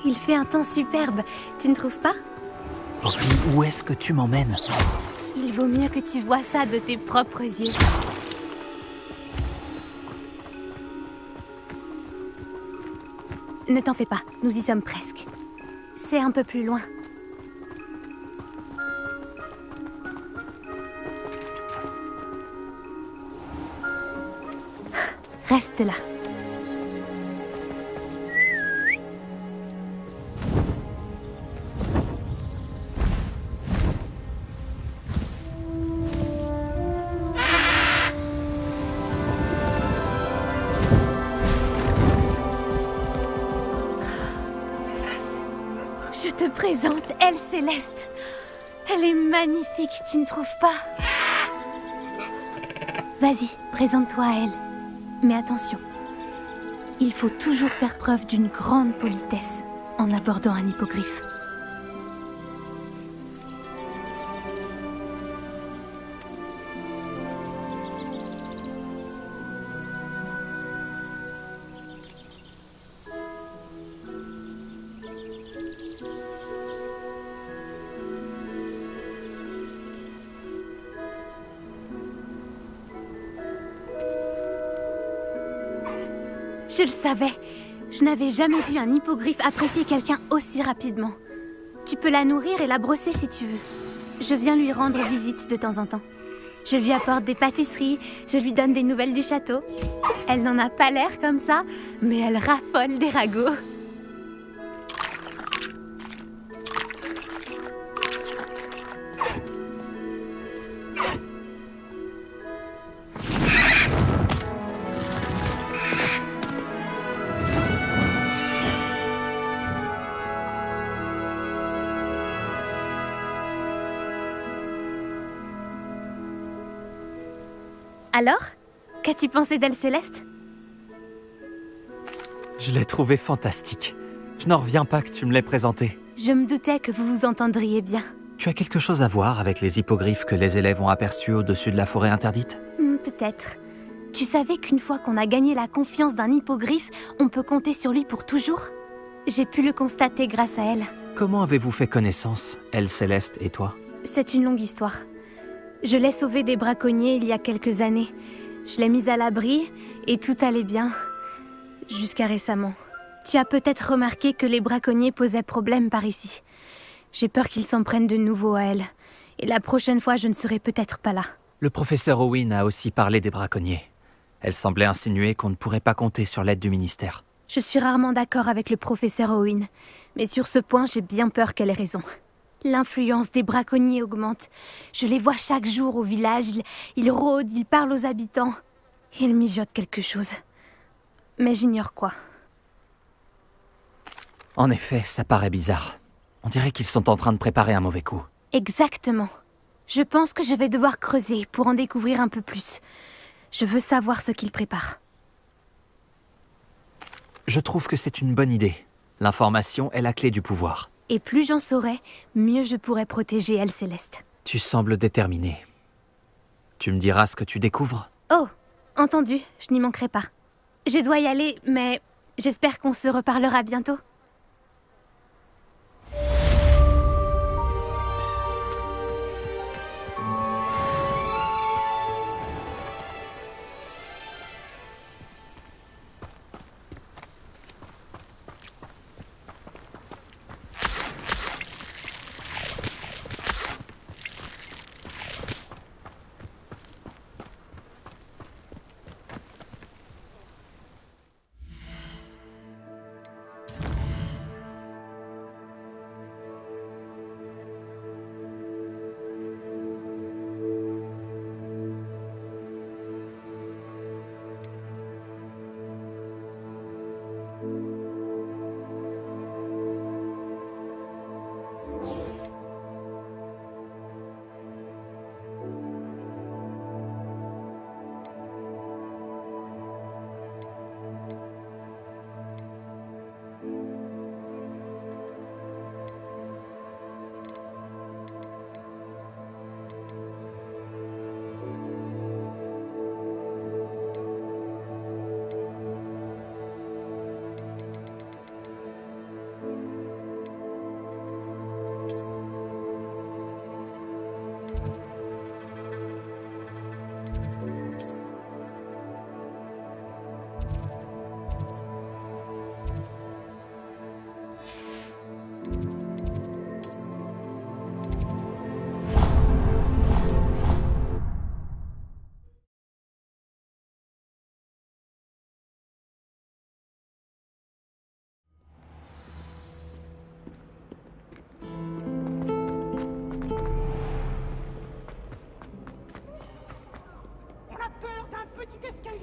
il fait un temps superbe, tu ne trouves pas? Poppy, où est-ce que tu m'emmènes? Il vaut mieux que tu vois ça de tes propres yeux. Ne t'en fais pas, nous y sommes presque. C'est un peu plus loin. Reste là. Je te présente Elle Céleste. Elle est magnifique, tu ne trouves pas? Vas-y, présente-toi à elle. Mais attention, il faut toujours faire preuve d'une grande politesse en abordant un hippogriffe. Je le savais. Je n'avais jamais vu un hippogriffe apprécier quelqu'un aussi rapidement. Tu peux la nourrir et la brosser si tu veux. Je viens lui rendre visite de temps en temps. Je lui apporte des pâtisseries, je lui donne des nouvelles du château. Elle n'en a pas l'air comme ça, mais elle raffole des ragots. Alors, qu'as-tu pensé d'Elle Céleste? Je l'ai trouvée fantastique. Je n'en reviens pas que tu me l'aies présentée. Je me doutais que vous vous entendriez bien. Tu as quelque chose à voir avec les hippogriffes que les élèves ont aperçus au-dessus de la forêt interdite? Peut-être. Tu savais qu'une fois qu'on a gagné la confiance d'un hippogriffe, on peut compter sur lui pour toujours? J'ai pu le constater grâce à elle. Comment avez-vous fait connaissance, Elle Céleste et toi? C'est une longue histoire. Je l'ai sauvée des braconniers il y a quelques années. Je l'ai mise à l'abri et tout allait bien. Jusqu'à récemment. Tu as peut-être remarqué que les braconniers posaient problème par ici. J'ai peur qu'ils s'en prennent de nouveau à elle. Et la prochaine fois, je ne serai peut-être pas là. Le professeur Owen a aussi parlé des braconniers. Elle semblait insinuer qu'on ne pourrait pas compter sur l'aide du ministère. Je suis rarement d'accord avec le professeur Owen. Mais sur ce point, j'ai bien peur qu'elle ait raison. L'influence des braconniers augmente. Je les vois chaque jour au village. Ils rôdent, ils parlent aux habitants. Ils mijotent quelque chose. Mais j'ignore quoi. En effet, ça paraît bizarre. On dirait qu'ils sont en train de préparer un mauvais coup. Exactement. Je pense que je vais devoir creuser pour en découvrir un peu plus. Je veux savoir ce qu'ils préparent. Je trouve que c'est une bonne idée. L'information est la clé du pouvoir. Et plus j'en saurai, mieux je pourrai protéger Elle Céleste. Tu sembles déterminée. Tu me diras ce que tu découvres? Oh, entendu, je n'y manquerai pas. Je dois y aller, mais j'espère qu'on se reparlera bientôt.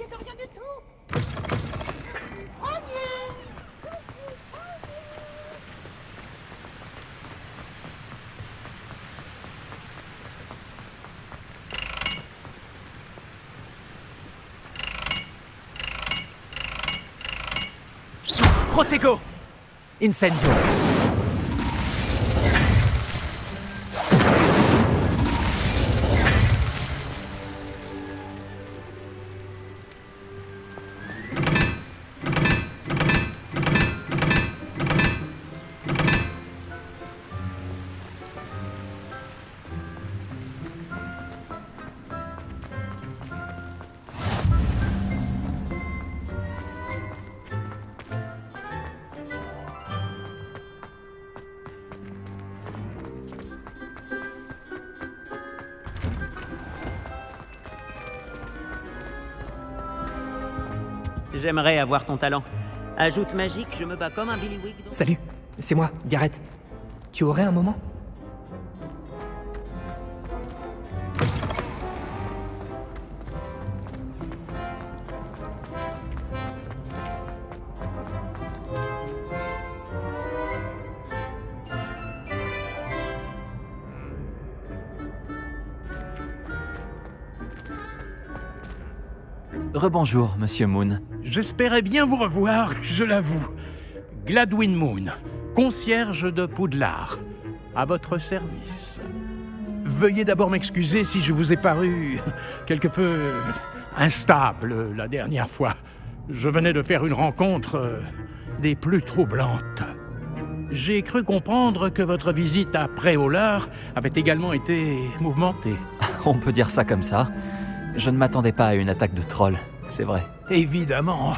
croyez de rien du tout. Premier. Protego! Incendio! J'aimerais avoir ton talent. Ajoute magique, je me bats comme un Billywig. Salut, c'est moi, Garrett. Tu aurais un moment? Rebonjour, Monsieur Moon. J'espérais bien vous revoir, je l'avoue. Gladwin Moon, concierge de Poudlard, à votre service. Veuillez d'abord m'excuser si je vous ai paru quelque peu instable la dernière fois. Je venais de faire une rencontre des plus troublantes. J'ai cru comprendre que votre visite à Préolard avait également été mouvementée. On peut dire ça comme ça. Je ne m'attendais pas à une attaque de trolls, c'est vrai. Évidemment.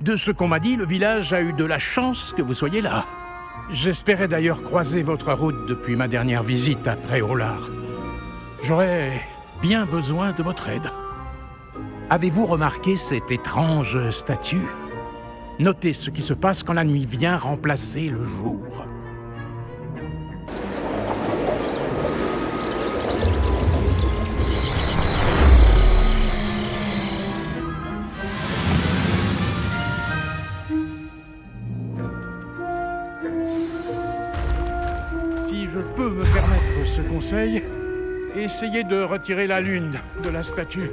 De ce qu'on m'a dit, le village a eu de la chance que vous soyez là. J'espérais d'ailleurs croiser votre route depuis ma dernière visite à Préolard. J'aurais bien besoin de votre aide. Avez-vous remarqué cette étrange statue? Notez ce qui se passe quand la nuit vient remplacer le jour. Si je peux me permettre ce conseil, essayez de retirer la lune de la statue.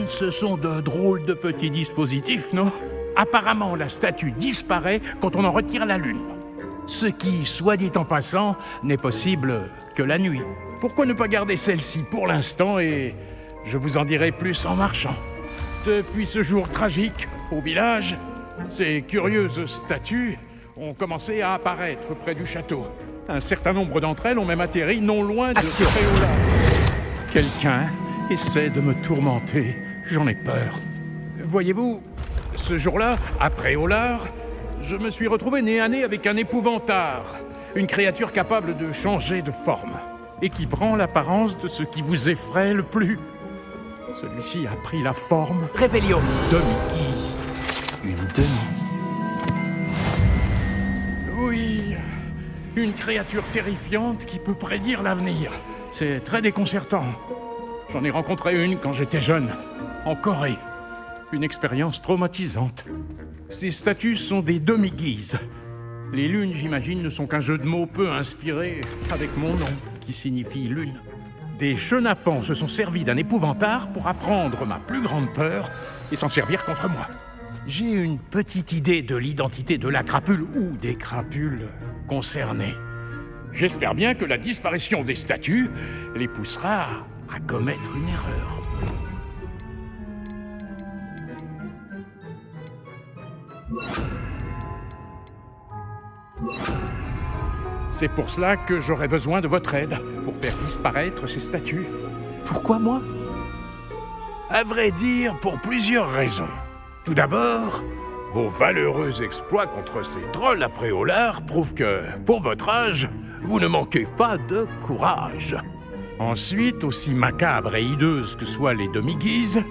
Ce sont de drôles de petits dispositifs, non? Apparemment, la statue disparaît quand on en retire la lune. Ce qui, soit dit en passant, n'est possible que la nuit. Pourquoi ne pas garder celle-ci pour l'instant et je vous en dirai plus en marchant. Depuis ce jour tragique, au village, ces curieuses statues ont commencé à apparaître près du château. Un certain nombre d'entre elles ont même atterri non loin de Préolard. Quelqu'un essaie de me tourmenter. J'en ai peur. Voyez-vous, ce jour-là, à Préolard, je me suis retrouvé nez à nez avec un épouvantard. Une créature capable de changer de forme et qui prend l'apparence de ce qui vous effraie le plus. Celui-ci a pris la forme... Révélio! demi-guise. Une demi. Oui, une créature terrifiante qui peut prédire l'avenir. C'est très déconcertant. J'en ai rencontré une quand j'étais jeune, en Corée. Une expérience traumatisante. Ces statues sont des demi-guises. Les lunes, j'imagine, ne sont qu'un jeu de mots peu inspiré avec mon nom, qui signifie lune. Des chenapans se sont servis d'un épouvantard pour apprendre ma plus grande peur et s'en servir contre moi. J'ai une petite idée de l'identité de la crapule ou des crapules concernées. J'espère bien que la disparition des statues les poussera à commettre une erreur. C'est pour cela que j'aurai besoin de votre aide, pour faire disparaître ces statues. Pourquoi moi? À vrai dire, pour plusieurs raisons. Tout d'abord, vos valeureux exploits contre ces trolls à Préolard prouvent que, pour votre âge, vous ne manquez pas de courage. Ensuite, aussi macabre et hideuse que soient les demi-guises,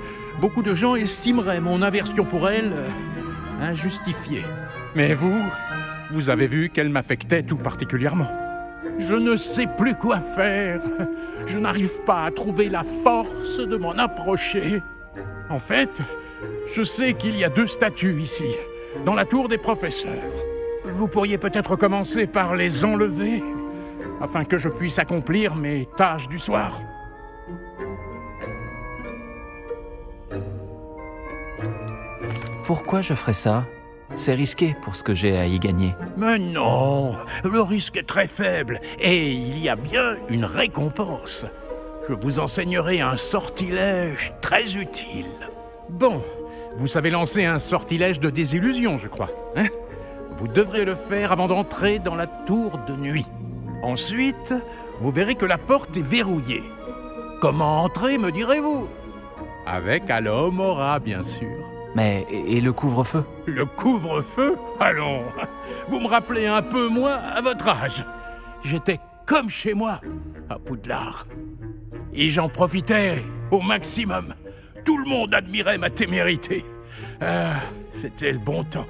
beaucoup de gens estimeraient mon aversion pour elles injustifiée. Mais vous avez vu qu'elle m'affectait tout particulièrement. Je ne sais plus quoi faire. Je n'arrive pas à trouver la force de m'en approcher. En fait, Je sais qu'il y a 2 statues ici, dans la tour des professeurs. Vous pourriez peut-être commencer par les enlever, afin que je puisse accomplir mes tâches du soir. Pourquoi je ferais ça? C'est risqué pour ce que j'ai à y gagner. Mais non, le risque est très faible, et il y a bien une récompense. Je vous enseignerai un sortilège très utile. Bon, vous savez lancer un sortilège de désillusion, je crois, hein? Vous devrez le faire avant d'entrer dans la tour de nuit. Ensuite, vous verrez que la porte est verrouillée. Comment entrer, me direz-vous? Avec Alohomora, bien sûr. Mais et le couvre-feu? Le couvre-feu? Allons, vous me rappelez un peu moi à votre âge. J'étais comme chez moi, à Poudlard. Et j'en profitais au maximum. Tout le monde admirait ma témérité. Ah, c'était le bon temps.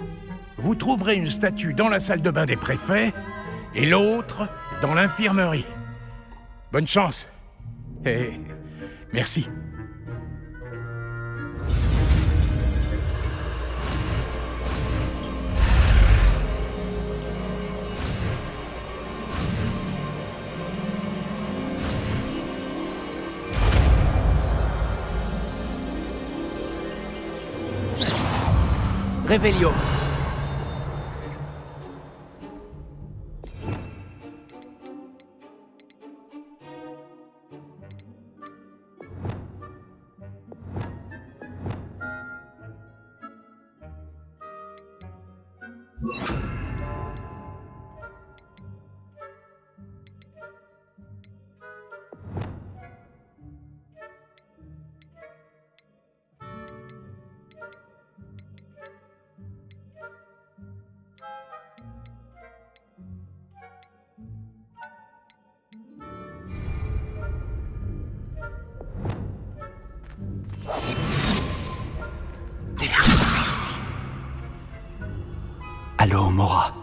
Vous trouverez une statue dans la salle de bain des préfets et l'autre dans l'infirmerie. Bonne chance. Et merci. Revelio. Alohomora.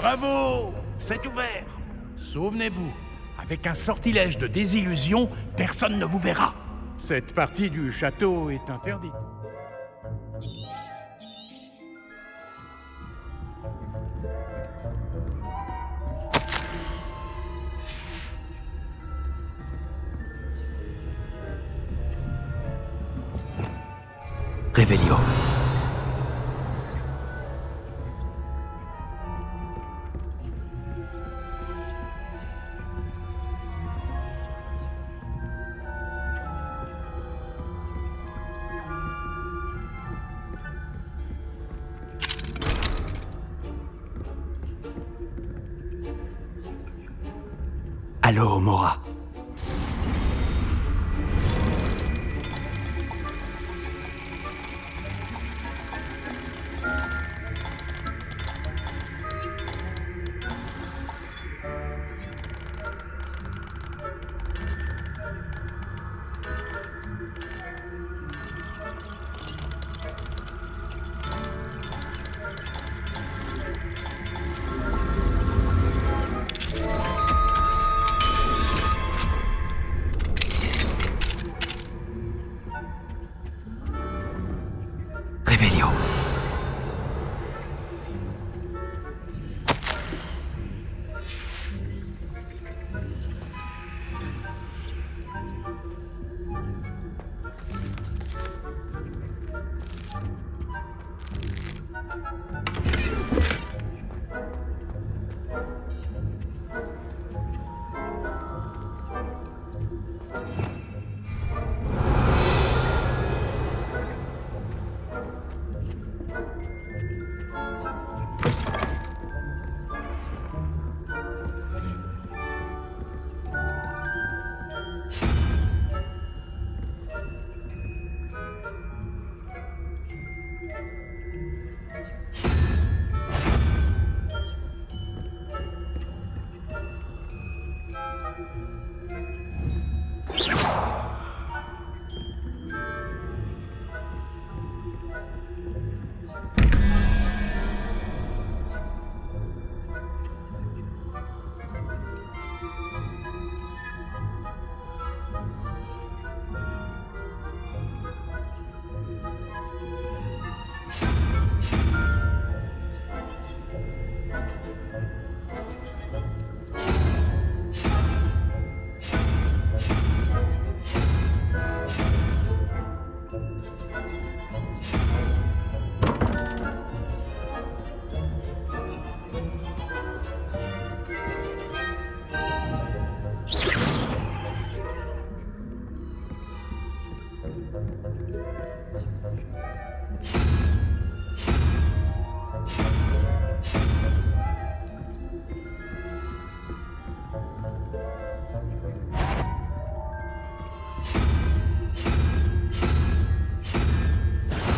Bravo! C'est ouvert. Souvenez-vous, avec un sortilège de désillusion, personne ne vous verra. Cette partie du château est interdite. Revelio. Alohomora. Revelio.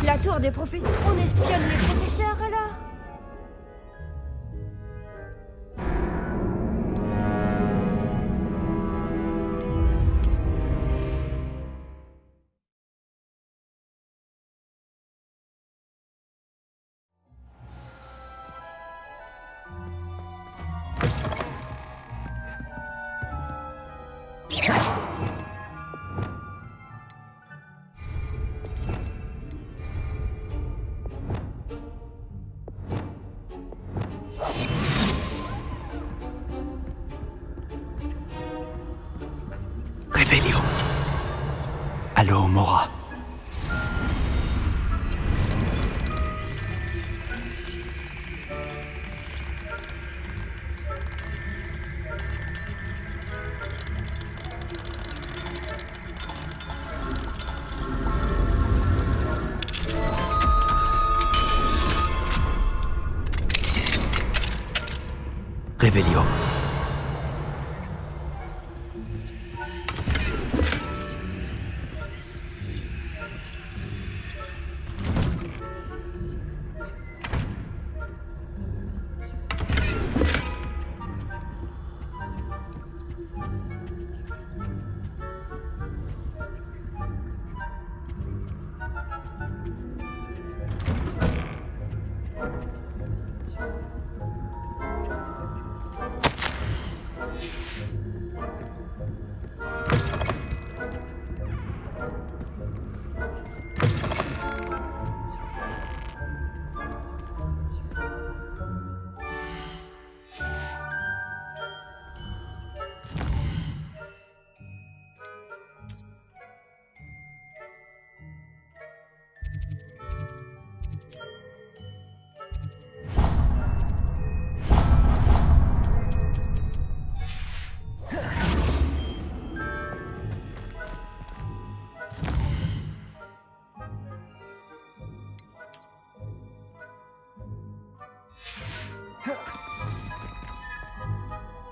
La tour des professeurs. On espionne les professeurs alors? Revelio. Allô, Mora. Revelio.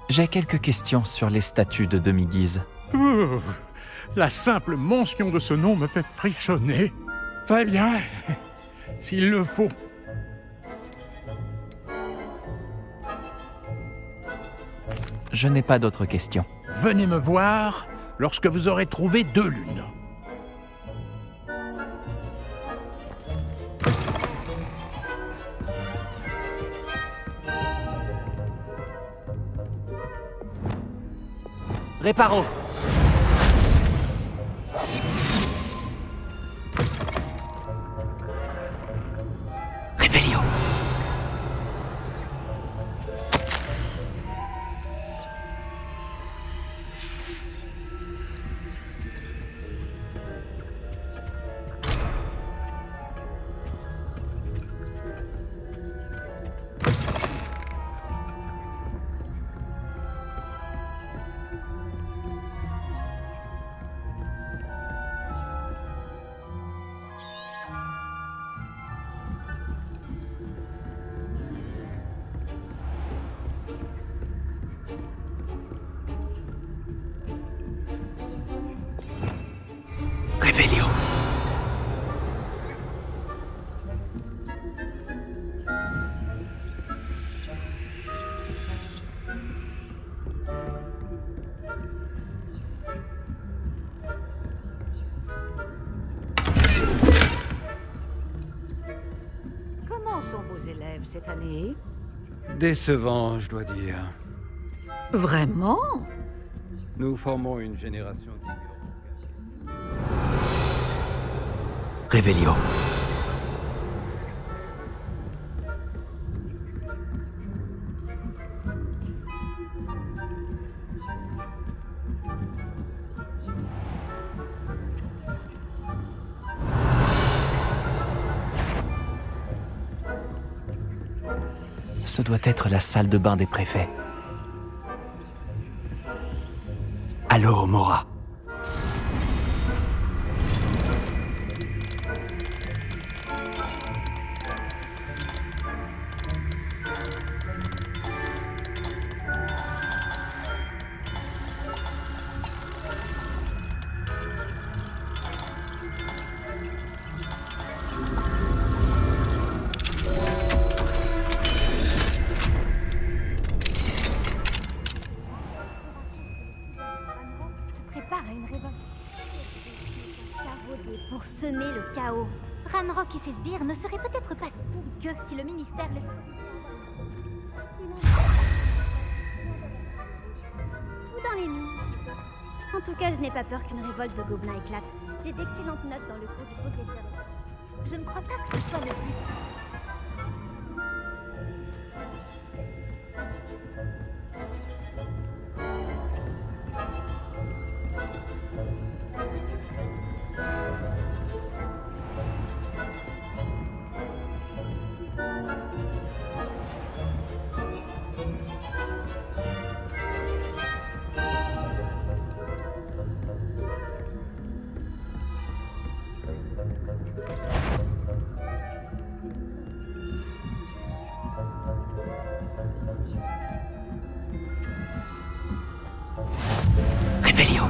J'ai quelques questions sur les statues de demi-guise. La simple mention de ce nom me fait frissonner. Très bien, s'il le faut. Je n'ai pas d'autres questions. Venez me voir lorsque vous aurez trouvé 2 lunes. Réparo. Réveillon. Réveillon. Comment sont vos élèves cette année? Décevant, je dois dire. Vraiment? Nous formons une génération Réveillon. Ce doit être la salle de bain des préfets. Allô, Mora. Prépare à une révolte. Taraudés pour semer le chaos. Ranrock et ses sbires ne seraient peut-être pas si que si le ministère les... Ou dans les nuits. En tout cas, je n'ai pas peur qu'une révolte de gobelins éclate. J'ai d'excellentes notes dans le cours du professeur. Je ne crois pas que ce soit le but. Réveillon.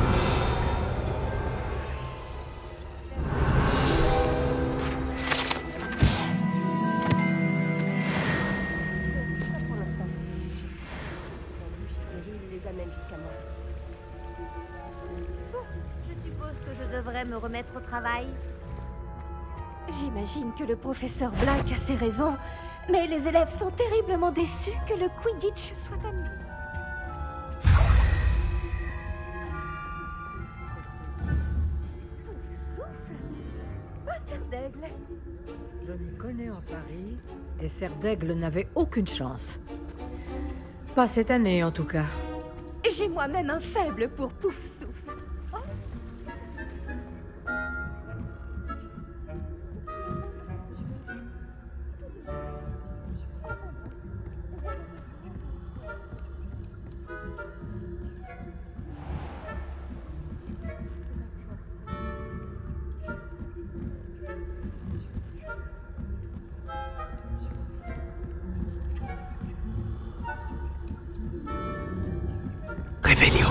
Je suppose que je devrais me remettre au travail. J'imagine que le professeur Black a ses raisons, mais les élèves sont terriblement déçus que le Quidditch soit annulé. D'aigle. Je m'y connais en Paris, et Serre d'Aigle n'avait aucune chance. Pas cette année, en tout cas. J'ai moi-même un faible pour Poufsouffle. Réveillon.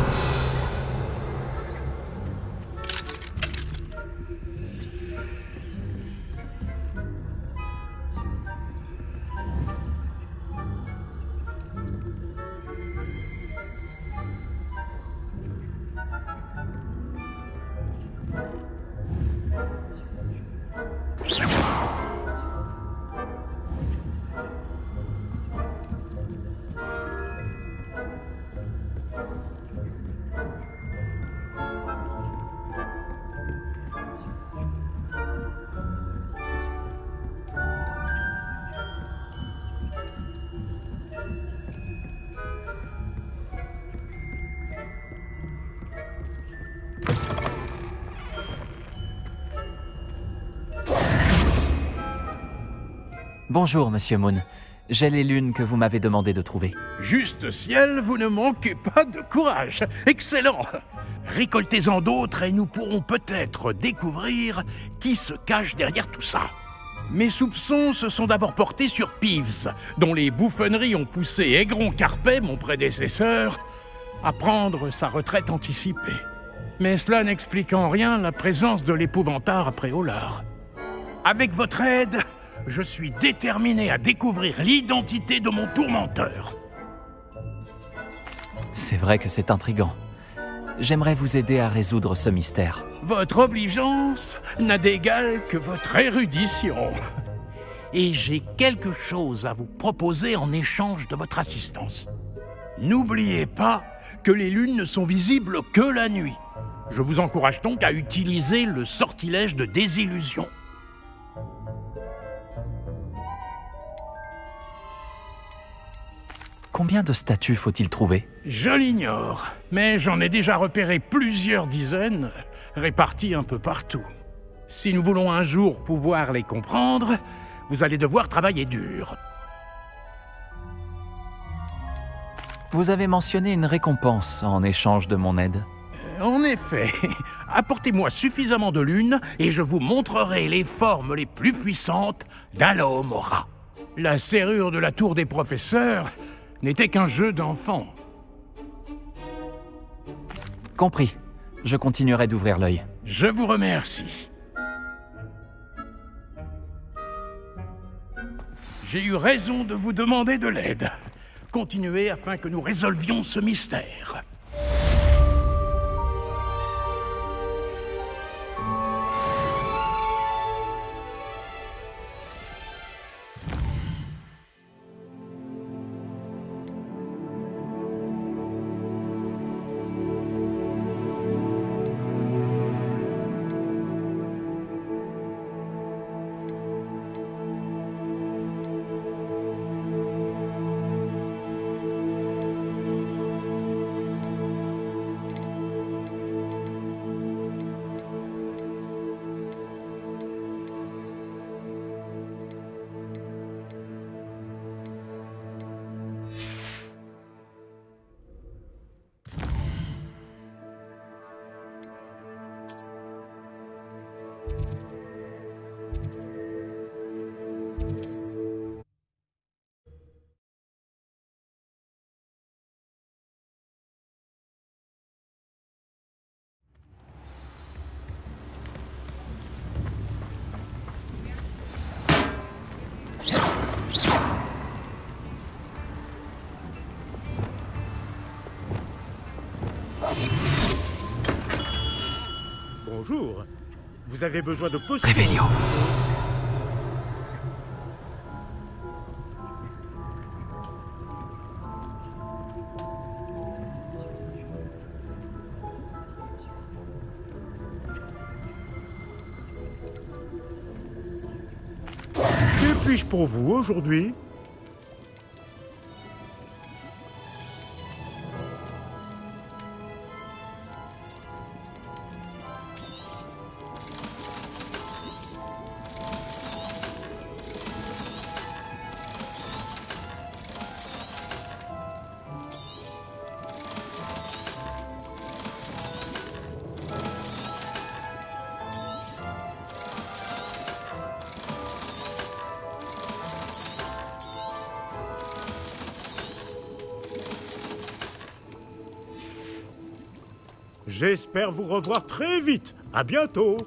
Bonjour, Monsieur Moon. J'ai les lunes que vous m'avez demandé de trouver. Juste ciel, vous ne manquez pas de courage. Excellent. Récoltez-en d'autres et nous pourrons peut-être découvrir qui se cache derrière tout ça. Mes soupçons se sont d'abord portés sur Peeves, dont les bouffonneries ont poussé Aigron Carpet, mon prédécesseur, à prendre sa retraite anticipée. Mais cela n'explique en rien la présence de l'épouvantard après Olar. Avec votre aide, je suis déterminé à découvrir l'identité de mon tourmenteur. C'est vrai que c'est intriguant. J'aimerais vous aider à résoudre ce mystère. Votre obligeance n'a d'égal que votre érudition. Et j'ai quelque chose à vous proposer en échange de votre assistance. N'oubliez pas que les lunes ne sont visibles que la nuit. Je vous encourage donc à utiliser le sortilège de désillusion. Combien de statues faut-il trouver? Je l'ignore, mais j'en ai déjà repéré plusieurs dizaines, réparties un peu partout. Si nous voulons un jour pouvoir les comprendre, vous allez devoir travailler dur. Vous avez mentionné une récompense en échange de mon aide. En effet, apportez-moi suffisamment de lunes et je vous montrerai les formes les plus puissantes d'Alohomora. La serrure de la tour des professeurs n'était qu'un jeu d'enfant. Compris. Je continuerai d'ouvrir l'œil. Je vous remercie. J'ai eu raison de vous demander de l'aide. Continuez afin que nous résolvions ce mystère. Bonjour. Vous avez besoin de potions? Réveillon. Que puis-je pour vous aujourd'hui? J'espère vous revoir très vite. À bientôt.